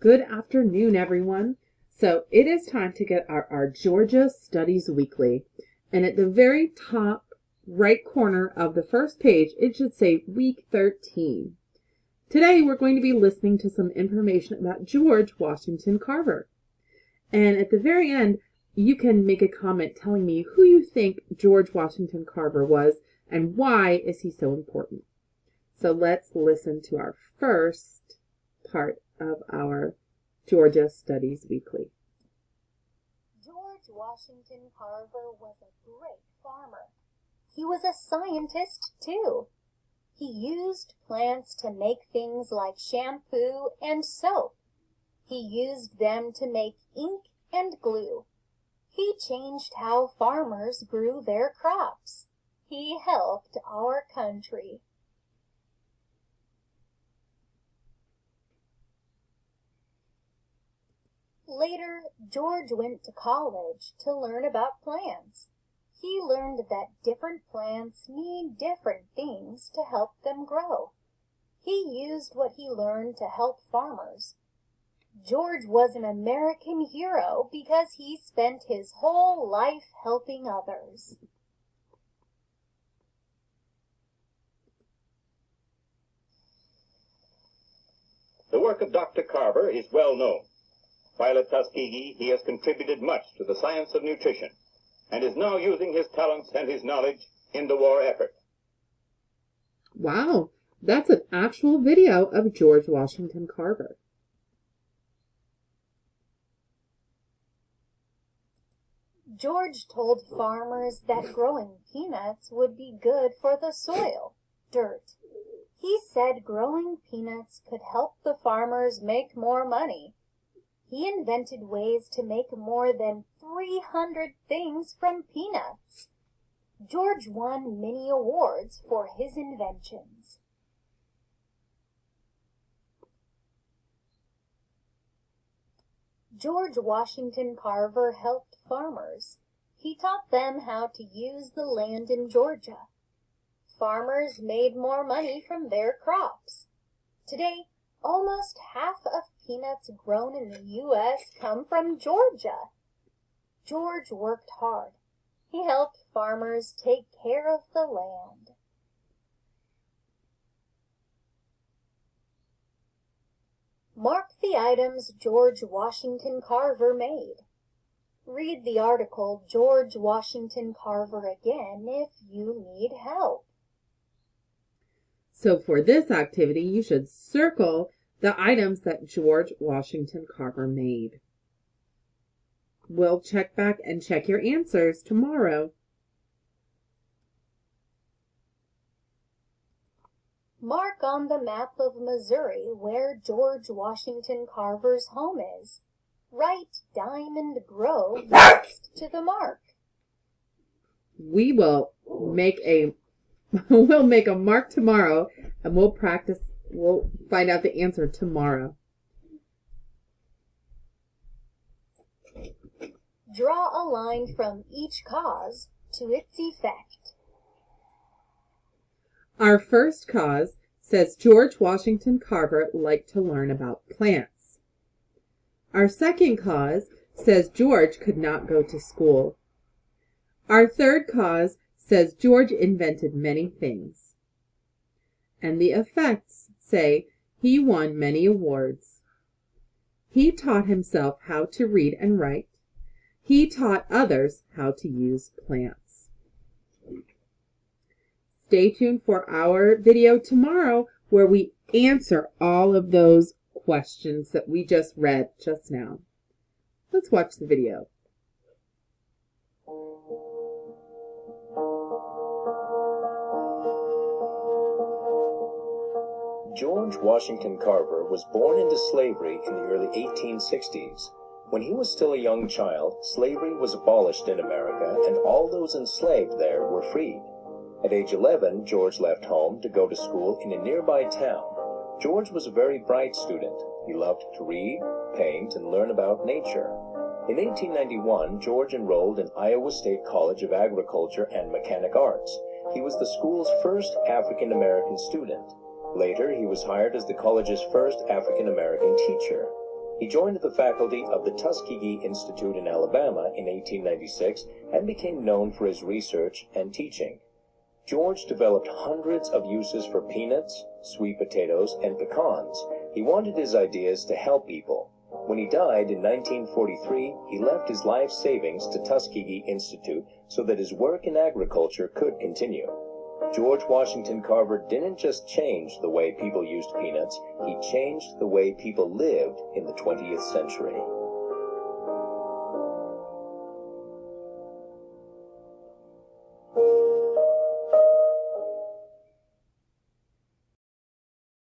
Good afternoon, everyone. So it is time to get our Georgia Studies Weekly. And at the very top right corner of the first page, it should say Week 13. Today, we're going to be listening to some information about George Washington Carver. And at the very end, you can make a comment telling me who you think George Washington Carver was and why is he so important. So let's listen to our first part of our Georgia Studies Weekly. George Washington Carver was a great farmer. He was a scientist, too. He used plants to make things like shampoo and soap. He used them to make ink and glue. He changed how farmers grew their crops. He helped our country. Later, George went to college to learn about plants. He learned that different plants need different things to help them grow. He used what he learned to help farmers. George was an American hero because he spent his whole life helping others. The work of Dr. Carver is well known. While at Tuskegee, he has contributed much to the science of nutrition and is now using his talents and his knowledge in the war effort. Wow, that's an actual video of George Washington Carver. George told farmers that growing peanuts would be good for the soil, dirt. He said growing peanuts could help the farmers make more money. He invented ways to make more than 300 things from peanuts. George won many awards for his inventions. George Washington Carver helped farmers. He taught them how to use the land in Georgia. Farmers made more money from their crops. Today, almost half of peanuts grown in the U.S. come from Georgia. George worked hard. He helped farmers take care of the land. Mark the items George Washington Carver made. Read the article George Washington Carver again if you need help. So for this activity, you should circle the items that George Washington Carver made. We'll check back and check your answers tomorrow. Mark on the map of Missouri where George Washington Carver's home is. Write Diamond Grove next to the mark. We will make a we'll make a mark tomorrow and we'll practice. We'll find out the answer tomorrow. Draw a line from each cause to its effect. Our first cause says George Washington Carver liked to learn about plants. Our second cause says George could not go to school. Our third cause says George invented many things. And the effects say he won many awards. He taught himself how to read and write. He taught others how to use plants. Stay tuned for our video tomorrow where we answer all of those questions that we just read just now. Let's watch the video. George Washington Carver was born into slavery in the early 1860s. When he was still a young child, slavery was abolished in America and all those enslaved there were freed. At age 11, George left home to go to school in a nearby town. George was a very bright student. He loved to read, paint, and learn about nature. In 1891, George enrolled in Iowa State College of Agriculture and Mechanic Arts. He was the school's first African-American student. Later, he was hired as the college's first African-American teacher. He joined the faculty of the Tuskegee Institute in Alabama in 1896 and became known for his research and teaching. George developed hundreds of uses for peanuts, sweet potatoes, and pecans. He wanted his ideas to help people. When he died in 1943, he left his life savings to Tuskegee Institute so that his work in agriculture could continue. George Washington Carver didn't just change the way people used peanuts, he changed the way people lived in the 20th century.